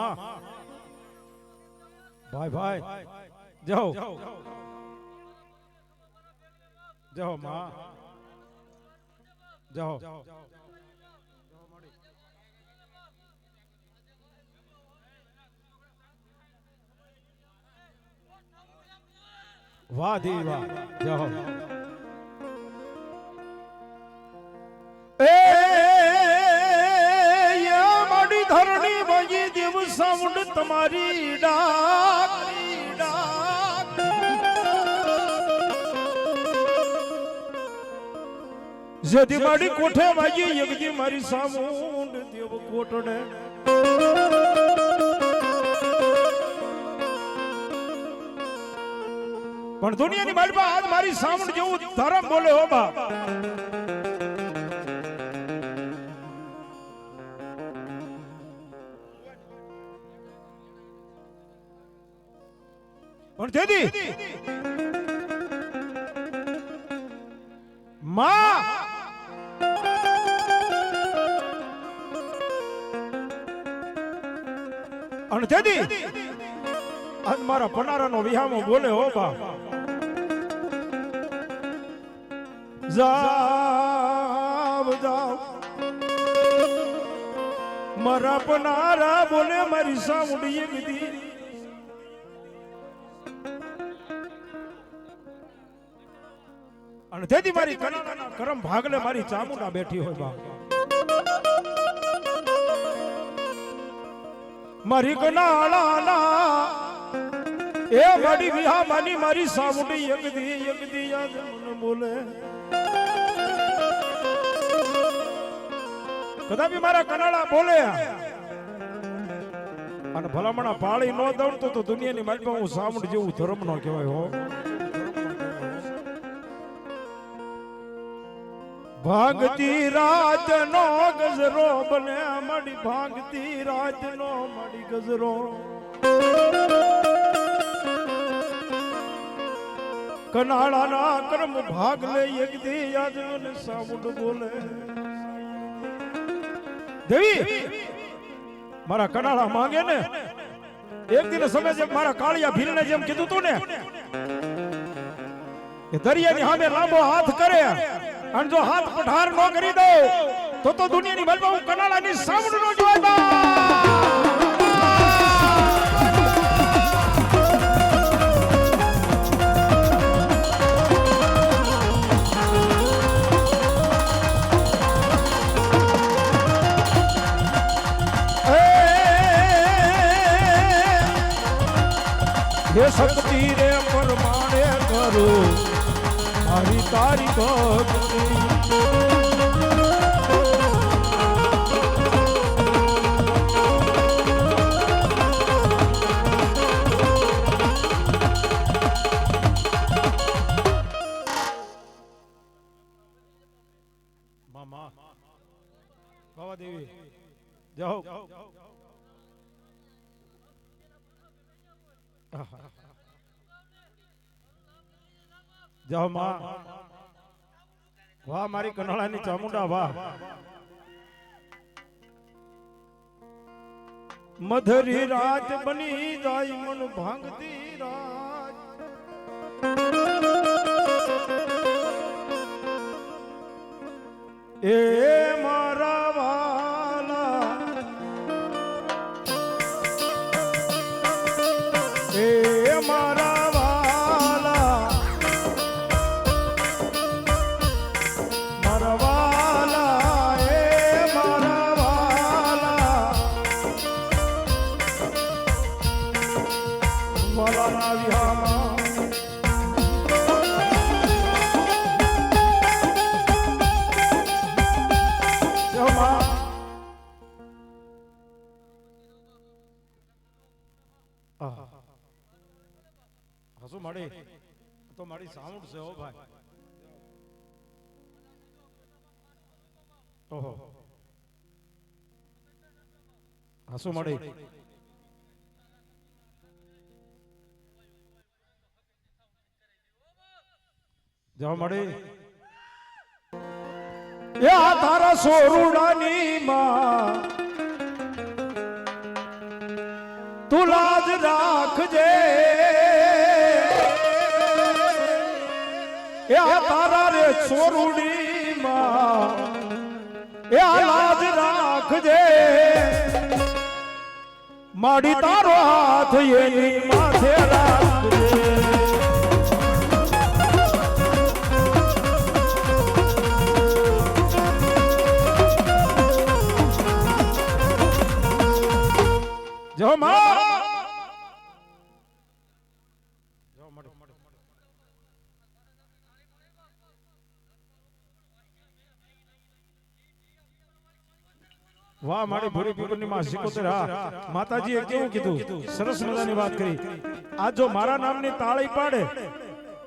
માં ભાઈ ભાઈ જાઓ જાઓ માં જાઓ વાહ દી વાહ જાઓ એ યા માડી ધરણી વજી દેવ સાઉન્ડ તમારી ડાક જેથી માડી કોઠે વાજી યગજી મારી સાઉન્ડ દેવ કોટડે પણ દુનિયાની માલપા આજ મારી સાઉન્ડ જેવું ધર્મ બોલે હો બા પણ તેથી માં અને તેથી આજ મારા પનારાનો વિહામો બોલે હો બા જાવ જાવ મારા પનારા બોલે મારી સાઉન્ડ યગદી અને તેથી મારી કનાના કરમ ભાગલે મારી ચામુંડા બેઠી હોય બા મારી કનાળાના એ મારી વિહા માની મારી સાઉન્ડ યગદી યાદ મને બોલે કદાપી મારા કનાળા બોલે અને ભલામણા પાળી ન દઉં તો દુનિયાની માલમાં હું સાઉન્ડ જેવું ધર્મ નો કહેવાય હો ભાગતી રાત નો ગજરો બને માડી ભાગતી રાત નો માડી ગજરો કનાળાના કર્મ ભાગ લે એક દી યાદ મને સાઉન્ડ બોલે દેવી મારા કનાળા માંગે ને એક દિન સમય જેમ મારા કાળિયા ભીલને જેમ કીધું તું ને કે દરિયાની સામે લાંબો હાથ કરે અને જો હાથ પઠાર ન કરી દો તો દુનિયાની બલમાં હું કનાળાની સાઉન્ડ નો જોવા હે શક્તિ રે પરમાણે કરું મારી તારી ભક્તિ મામા બાબા દેવી જાઓ જાઓ માં વાહ મારી કનાળાની ચામુંડા વાહ મધરી રાત બની જાય મન ભાંગતી રાત એ મારા વાલા એ મારા વાલા મારા વાલા એ મારા વાલા વાલાના વિહામાં હસુ માડી તો મારી સાઉન્ડ છે હો ભાઈ ઓહો હસુ માડી જાઓ માડી એ આ તારા સોરુડાની માં તું લાજ રાખજે એ આ તારા રે સોરુડી માં એ આ લાજ રાખજે માડી તારો હાથ એની માથે રાખજે જો માં વાહ મારી ભૂરી પીપળની માં સિકોતર હા માતાજીએ કેવું કીધું સરસ મજાની વાત કરી આ જો મારા નામની તાળી પાડે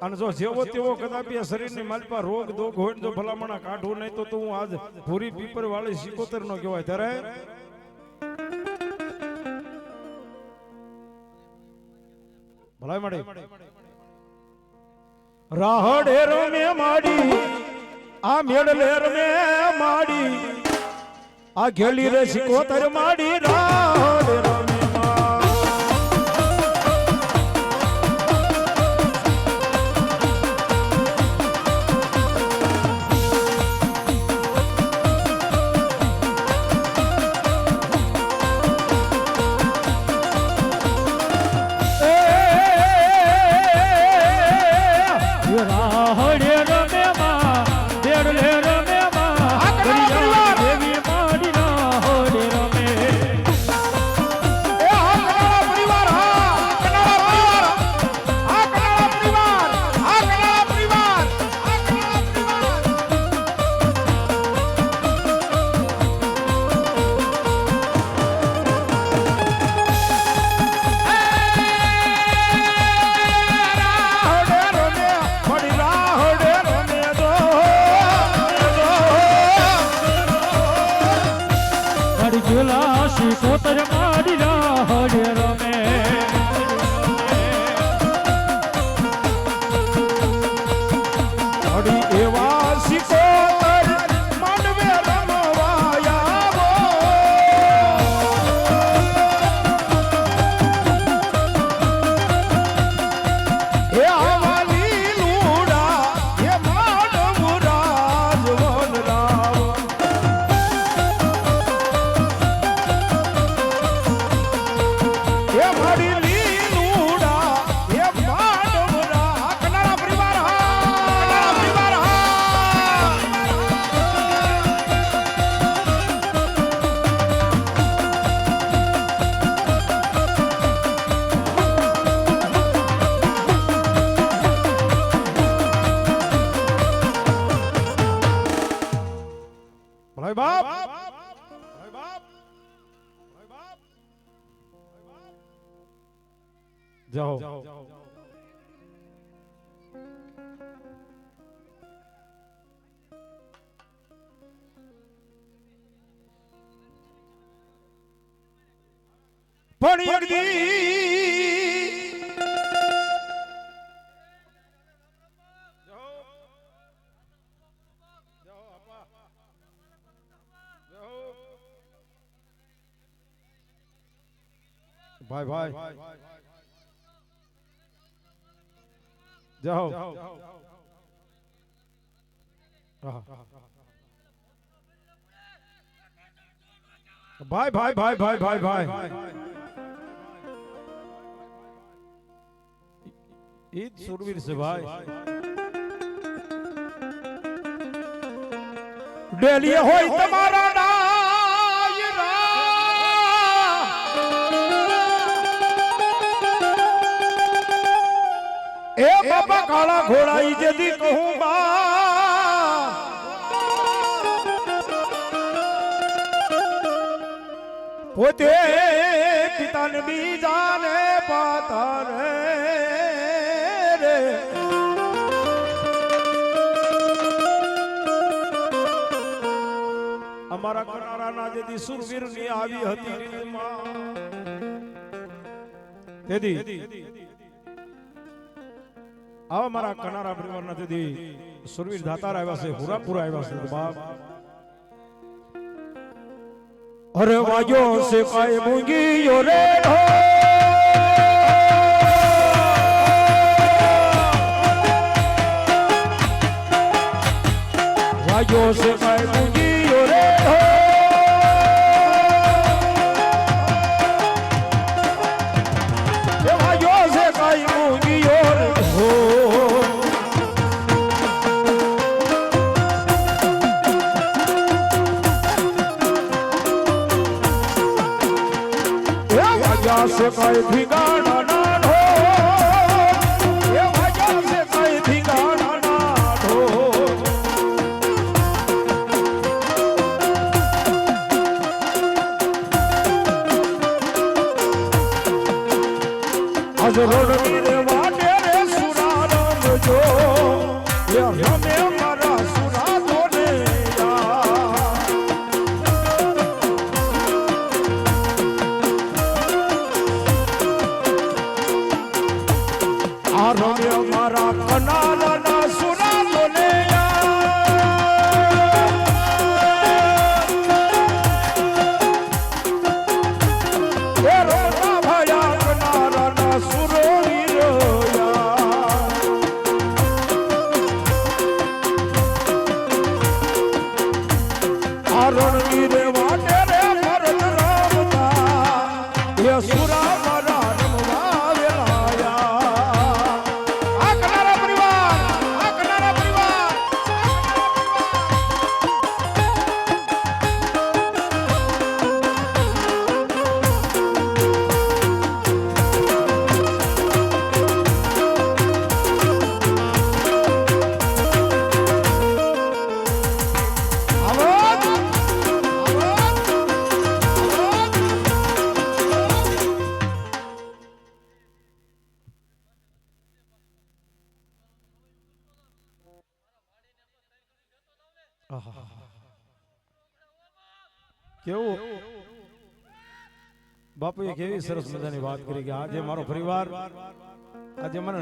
અને જો જેવો તેવો કદાપી આ શરીરની માલપા રોગ દોગ હોય જો ભલામણા કાઢું નહીં તો હું આજ ભૂરી પીપર વાળી સિકોતર નો કહેવાય ત્યારે ભલાય મળી રાહડે રમે માડી આ મેડલે રમે માડી આ ઘેલી રે સિકોતર માડી રાહડે રમે સિકોતર માડી રાહડે રમે અડી એવા સિકોતર માંડવે રમવા આવો એ આવાલી લૂડા એ માડવ રાજ વન રાવ બાપ જાઓ પણ એક દી ભાઈ ભાઈ જાઓ ભાઈ ભાઈ ભાઈ ભાઈ ભાઈ ભાઈ ઈદ સુરવીર છે ભાઈ ડેલી હોય તમારા એ બાબા કાળા ઘોડાઈ જેથી કહું બા પોતે પિતાને બીજાને પાતા રે અમારા કનારાના જેથી સુરવીર ની આવી હતી તેથી આવા મારા કનારા પરિવારના તેથી સુરવીર ધાતાર આવ્યા છે હુરાપુરા આવ્યા છે બાપ અરે વાજો સે કાય મૂંગી યો રે વાગ્યો છે કઈ મૂંગીઓ રે હો એ વાગ્યો છે કઈ મૂંગીઓ રે હો એ વાગ્યા છે કઈ ભીગાણા ના ઢો એ વાગ્યા છે કઈ ભીગાણા ના ઢો આજ રોડની રે વાટે રે સુરા રમજો એ અમે મારા સુરા દોને આ રમે મારા કનાલાના સુરા દોને એ રોતા ભયા કનાલાના સુરો રણવીર વાટે રે ભરત રામતા એ સુરા મારા રમવા વેલાયા આ કનારા પરિવાર કેવું બાપુએ કેવી સરસ મજાની વાત કરી કે આજે મારો પરિવાર આજે મને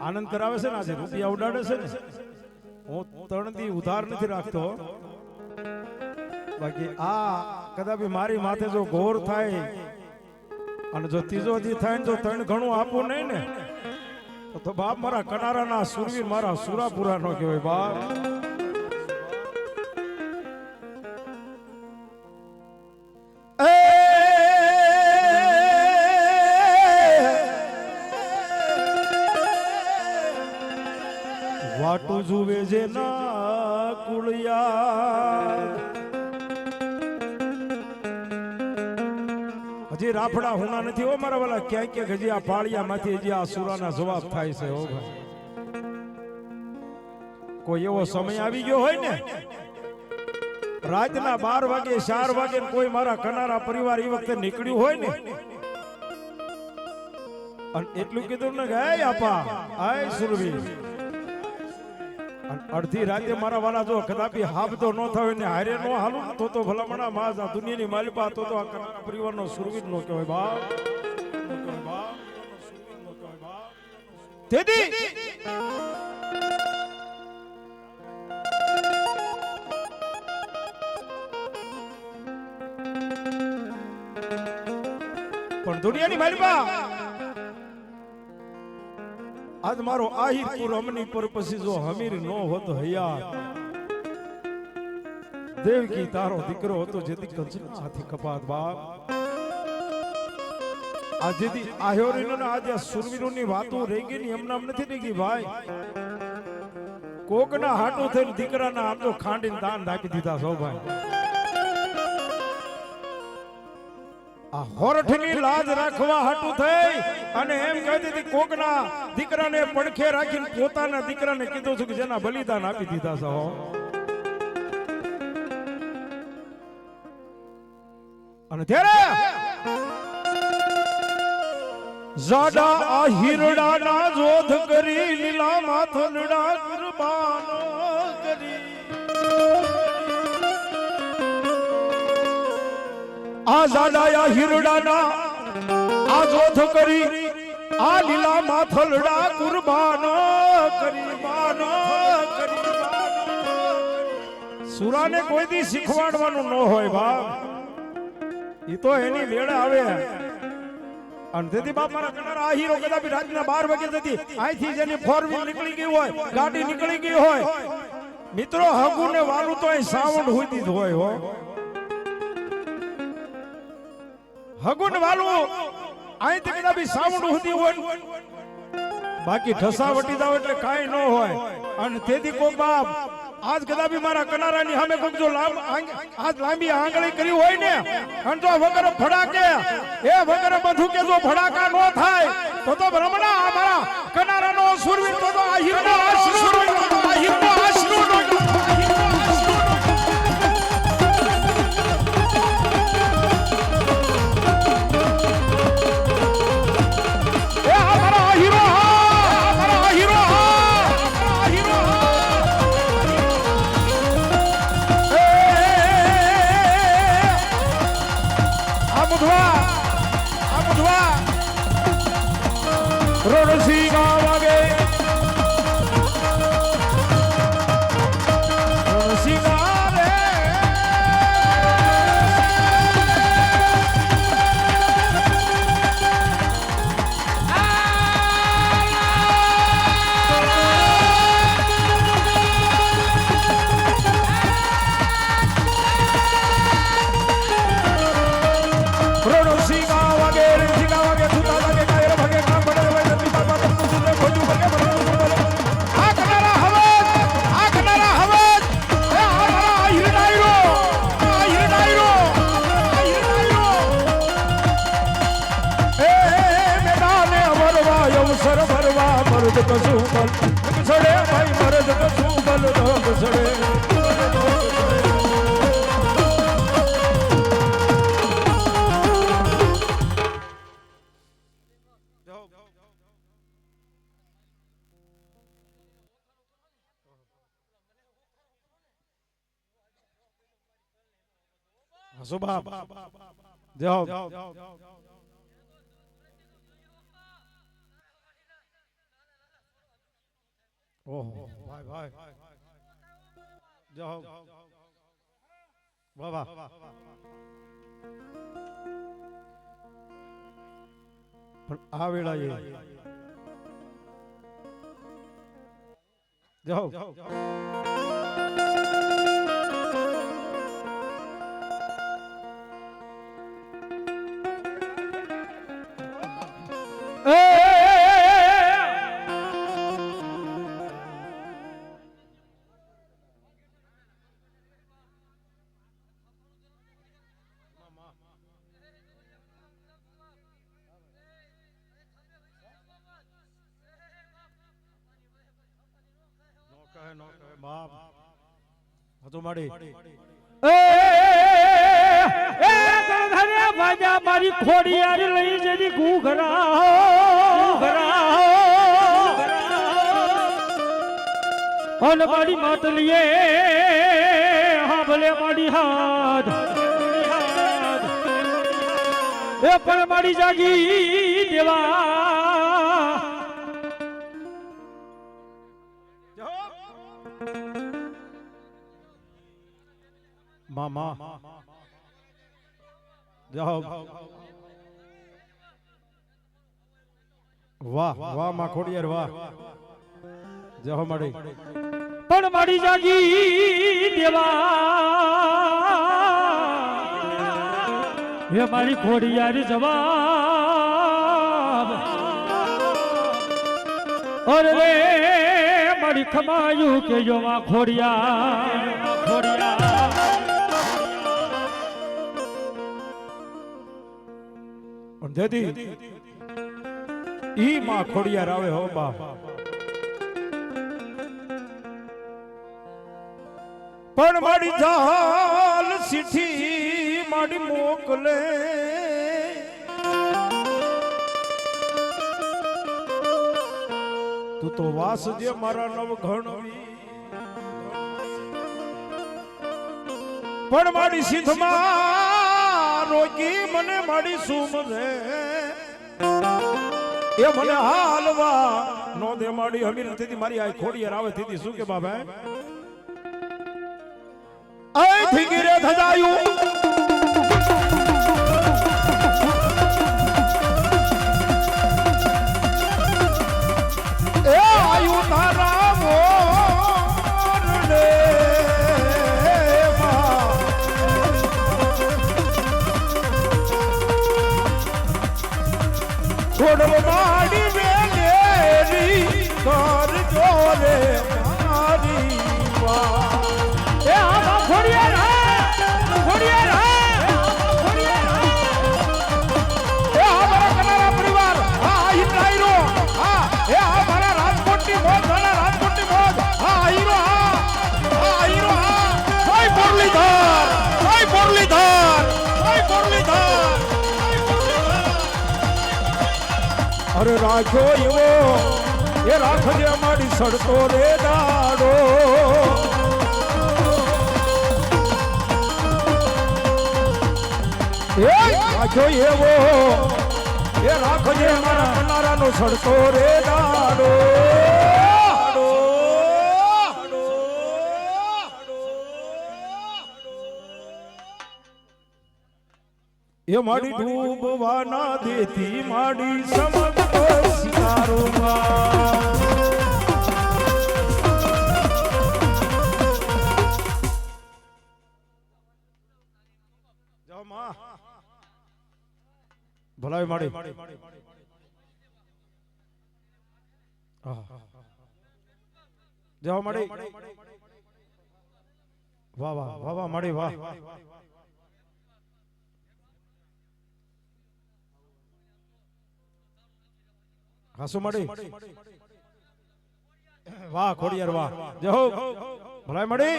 આનંદ કરાવે છે ને આજે રૂપિયા ઉડાડે છે ને હું ત્રણથી ઉધાર નથી રાખતો બાકી આ કદાપી મારી માથે જો ઘોર થાય અને જો ત્રીજો દી થાય ને જો ત્રણ ઘણું આપવું નહીં ને તો બાપ મારા કનારાના સુરવીર મારા સુરાપુરા નો કહેવાય બાપ વાટું જુએ જે ના કુળિયા હજી રાફડા હુના નથી હો મારા વાલા ક્યાંક ક્યાંક હજી આ પાળિયા માંથી હજી આ સુરાના જવાબ થાય છે હો ભાઈ કોઈ એવો સમય આવી ગયો હોય ને રાતના 12 વાગે 4 વાગે કોઈ મારા કનારા પરિવાર એ વખતે નીકળ્યું હોય ને અને એટલું કીધું ને કે હે આપા આય સુરવીર અડધી રાતે મારા વાલા જો કદાપી હાબતો ન થાય ને હારે નો હાલું તો ભલામણા માસ આ દુનિયાની માલિપા તો આ કનારા પરિવારનો સુરવીર નો કહેવાય બાપ તેથી પણ દુનિયાની માલિપા આજ મારો આહિરપુર અમની પર પછી જો હમીર નો હોત હયાત દેવકી તારો દીકરો હતો જેથી કંચના હાથી કપાત બાપ આજેથી આહોરીનો ને આજે સુરવીરોની વાતો રહી ગઈ ને એમના નથી રહી ગઈ ભાઈ કોકના હાટું થઈને દીકરાના આમ તો ખાંડીને દાન આપી દીધા છો ભાઈ આ હોરઠની લાજ રાખવા હાટું થઈ અને એમ કહેતી હતી કોકના દીકરાને પડખે રાખીને પોતાના દીકરાને કીધું છું કે જેના બલિદાન આપી દીધા છો અને ત્યારે જાડા આ હિરડાના જોધ કરી લીલા માથલડા કુરબાનો કરી આ જાડા હિરડાના આ જોધ કરી આ લીલા માથલડા કુરબાનો કરી સુરાને કોઈ દી શીખવાડવાનું ન હોય બાપ ઈ તો એની મેળે આવે અને તેથી બાપ મારા કનારા આ હીરો કદાપી રાતના 12 વાગે જતી અહીંથી જેની 4 વ્હીલ નીકળી ગઈ હોય ગાડી નીકળી ગઈ હોય મિત્રો હગુ ને વાલું તો અહીં સાઉન્ડ હોતી જ હોય હો. હગુ ને વાલું અહીંથી કદાચ બી સાઉન્ડ હોતી હોય, બાકી ઠસા વટી જાવ એટલે કાંઈ ન હોય. અને તેથી કોઈ બાપ આજ કદાચ બી મારા કનારાની સામે કોઈક જો આજ લાંબી આંગળી કરી હોય ને, અને જો વગર ફડાકે એ વગર બંધુકે જો ફડાકા ન થાય તો બ્રહ્મણા મારા કનારાનો સુરવીર તો આહીરનો સુરવીર આહીરનો આશરો સુબાબ જાઓ. ઓહો ભાઈ ભાઈ જાઓ વાહ વાહ. પણ આ વેળાએ જાઓ બાપ હતું માડી બાજા મારી ખોડી યાર લઈ જરી ઘૂઘરા અને મારી માટલીએ હા ભલે મારી હાથ એ પણ મારી જાગી દેવા મામા જાઓ. વાહ વાહ માં ખોડિયાર વાહ જાઓ માડી. પણ મારી જાગી દેવા હે મારી ખોડિયાર જવાબ અરે રે મારી ખમાયું કે જો માં ખોડિયાર જેથી ઈ માં ખોડિયાર આવે હો બા. પણ મારી જાલ સીઠી મારી મોકલે તું તો વાસ જે મારા નવ ઘણવી. પણ મારી સીધમાં રોકી મને મારી સુમરે એ મને હાલવા નો દે માડી હમીર નથી મારી આ ખોડિયાર આવે થી શું કે બાબા આય થીગીરે ધજાયું એ આયુ તારા મોરને ખોડલ માડી વેલેરી કરજો રે મારી વાત એ આ ખોડિયાર હા ખોડિયાર એ આ મારા કનારા પરિવાર આ હિન્દાઈરો હા એ આ મારા રાજકોટની મોજ મારા રાજકોટની મોજ હા હીરો હા હીરો હા જય મુરલીધર જય મુરલીધર જય મુરલીધર અરે રાખ્યો એવો એ રાખજે અમારી સડતો રે દાડો એ રાખ્યો એવો એ રાખજે અમારા કનારાનો સડતો રે દાડો એ માડી ડૂબવાના દેતી માડી સમગ્ર શિકારોમાં જાઓ માં ભલાઈ માડી જાઓ માડી વાહ વાહ વાહ વાહ માડી વાહ હાસુ મડી વાહ ખોડિયાર વાહ જય હો ભલાઈ મડી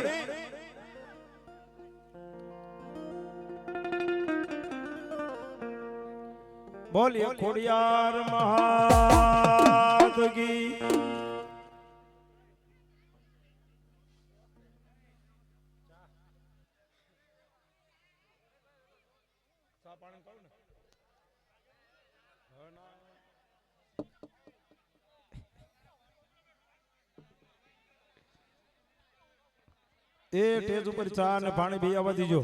બોલીએ ખોડિયાર મહાદગી એ ટેજ ઉપર ચા ને પાણી પી આવવા દીજો